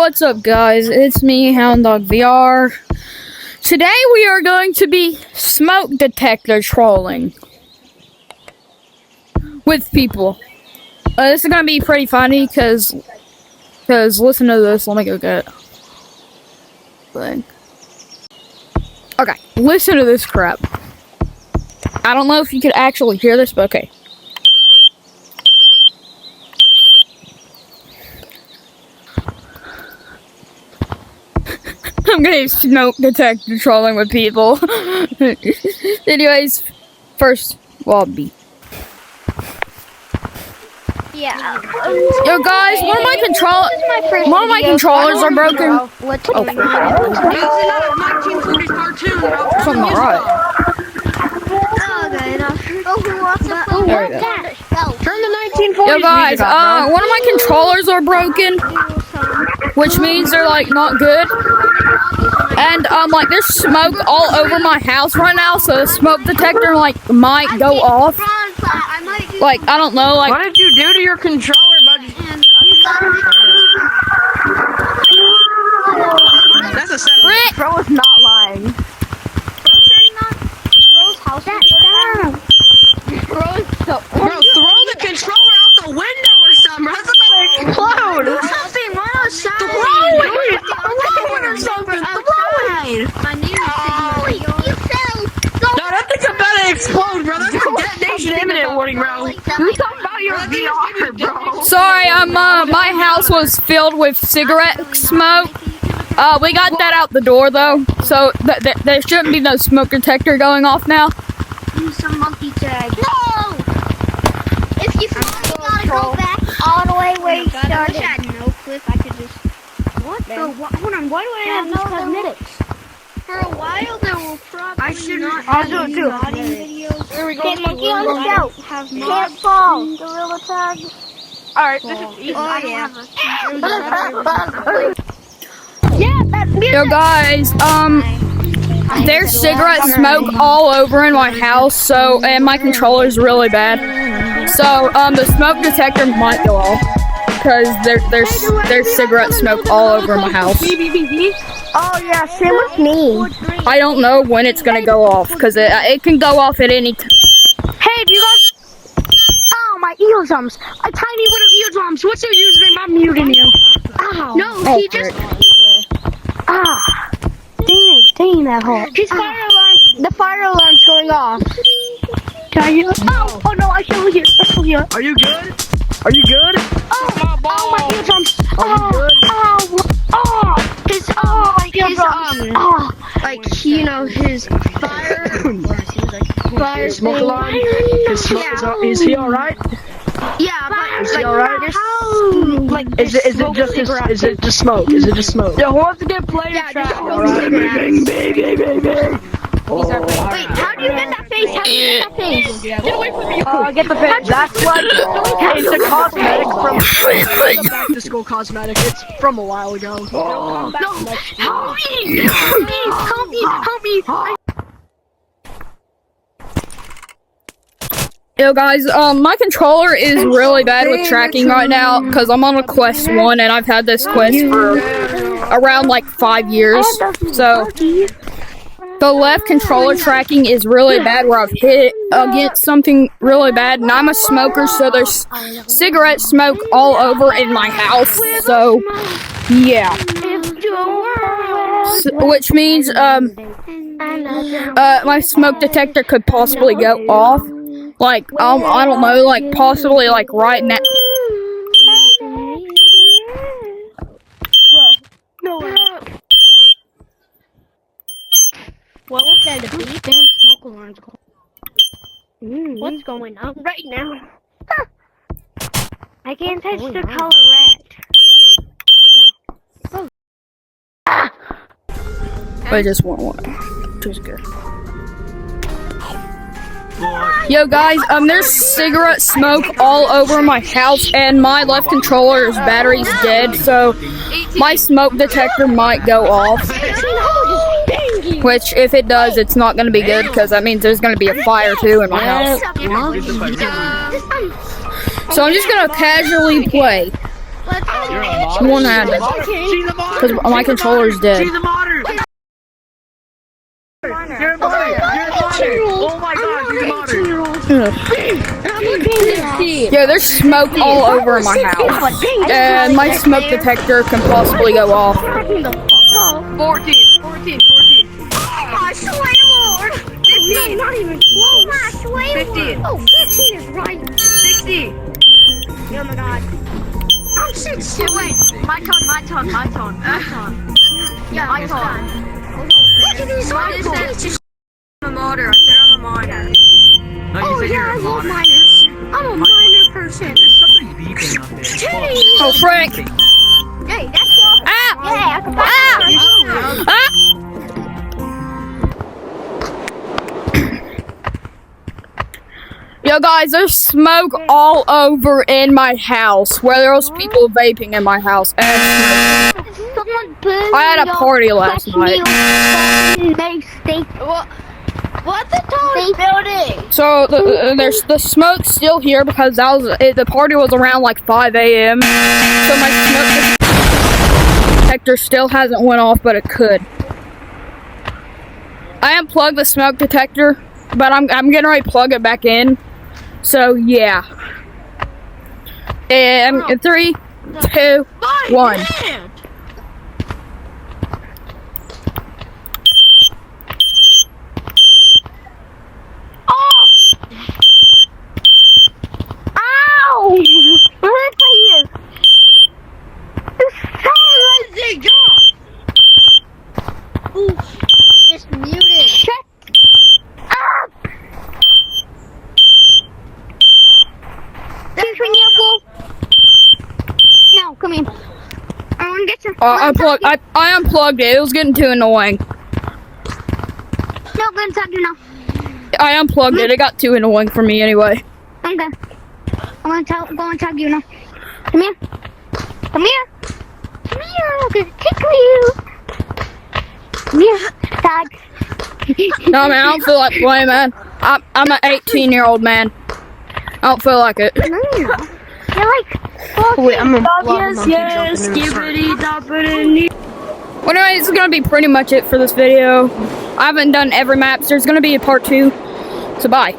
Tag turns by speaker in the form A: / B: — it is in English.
A: What's up, guys? It's me, Hound Dog VR. Today we are going to be smoke detector trolling with people. This is gonna be pretty funny because listen to this. Let me go get it. Okay, listen to this crap. I don't know if you could actually hear this, but okay. I'm gonna smoke detector trolling with people. Anyways, first lobby.
B: Yeah.
A: Yo guys, one of my controllers are broken.
B: What's
A: Oh,
B: going on?
A: something not right.
B: Who wants to play
A: There we go.
B: that?
C: Turn the 1940s
A: Yo guys,
C: music off, bro.
A: one of my controllers are broken, which means they're like not good. And like there's smoke all over my house right now, so the smoke detector like might go off. Like I don't know, like
C: What did you do to your controller, buddy? That's a second.
A: Rick!
C: Bro is not lying. Bro, throw the controller out the window or something. Bro. That's gonna explode. Throw it or something. Throw it.
B: My name is
C: No, that thing's about to explode, bro. That's a detonation imminent warning, bro. You talking about your VR, bro.
A: sorry, my house was filled with cigarette smoke. We got that out the door though, so there shouldn't be no smoke detector going off now.
B: Use some monkey tag. No! If you fall, you gotta go back all the way where you started. I wish I had no clip. I could just. What the? Hold on. Why do I have no cosmetics? For a while, there will probably I should not have any modding videos.
C: Here we go.
B: Okay, monkey on the shelf. Can't fall. Gorilla tag.
C: Alright, this is easy.
B: Oh, yeah.
A: Yo guys, there's cigarette smoke all over in my house, so and my controller's really bad. So the smoke detector might go off because there's cigarette smoke all over my house.
B: Oh, yeah, same with me.
A: I don't know when it's gonna go off because it can go off at any time.
C: Hey, do you guys? Oh, my eardrums! A tiny bit of eardrums. What's your username? I'm muting you. Ow. No, he just. Ah. Dang that hole. His fire alarm. The fire alarm's going off. Can I hear? Oh no! I still hear.
D: Are you good? Are you good?
C: Oh my eardrums.
D: Are you good?
C: His his fire
D: Smoke alarm? His smoke is he alright?
C: Yeah, but
D: Is he alright? Is it just smoke? Is it just smoke?
C: Yeah, who wants to get player trap?
D: Alright.
C: Wait, how do you get that face? How do you get that face? Get away from me!
D: Get the face. That's what. It's a cosmetic from the back to school cosmetic. It's from a while ago.
C: No, help me!
A: Yo guys, my controller is really bad with tracking right now because I'm on a quest 1 and I've had this quest for around like 5 years. So the left controller tracking is really bad where I've hit against something really bad, and I'm a smoker, so there's cigarette smoke all over in my house. So yeah, which means my smoke detector could possibly go off. Like, I don't know, like, possibly, like, right now.
B: What was that? The big damn smoke alarm's going. What's going on right now? I can't touch the color red.
A: I just want one. Just good. Yo guys, there's cigarette smoke all over my house, and my left controller's battery's dead, so my smoke detector might go off. Which, if it does, it's not gonna be good, because that means there's gonna be a fire too in my house. So I'm just gonna casually play.
E: You're a modder.
A: One had it.
E: She's a modder.
A: Because my controller's dead.
E: She's a modder. You're a modder. You're a modder. Oh my god, she's a modder.
A: Yeah, there's smoke all over my house. And my smoke detector can possibly go off.
D: 14.
B: I swear, Lord.
D: 15.
B: Not even close. I swear,
D: 15.
B: Oh, 15 is right.
D: 60.
B: Oh my god. I'm 60.
D: Wait, my turn. Yeah, my turn.
B: Look at these miners.
D: I'm a modder. I said I'm a modder.
E: No, you
B: Oh
E: said
B: yeah,
E: you're
B: I
E: a
B: love
E: modder.
B: miners. I'm a miner person.
E: There's something beeping up there.
B: Titty.
A: Oh, Frank!
B: Hey, that's all.
A: Ah!
B: Yeah, I can buy
A: Ah! Ah! Yo guys, there's smoke all over in my house. Where there was people vaping in my house. And
B: Someone burned
A: I had a party last night.
B: What the tall building?
A: So there's the smoke still here because the party was around like 5 a.m. So my smoke detector still hasn't went off, but it could. I unplugged the smoke detector, but I'm getting ready to plug it back in. So yeah. And 3, 2, 1.
B: Ow! Where's my ears? Just muted. Shut up! No, come here. I want to get your.
A: I unplugged it. It was getting too annoying.
B: No, I'm talking now.
A: I unplugged it. It got too annoying for me anyway.
B: Okay. I want to go and tag you now. Come here. Come here. Come here. I'm gonna tickle you. Come here. Tag.
A: No man, I don't feel like playing, man. I'm an 18-year-old man. I don't feel like it.
B: You're like.
D: Wait, I'm gonna
C: Yes, skibbity doppity.
A: Well, anyway, this is gonna be pretty much it for this video. I haven't done every map, so there's gonna be a part 2. So bye.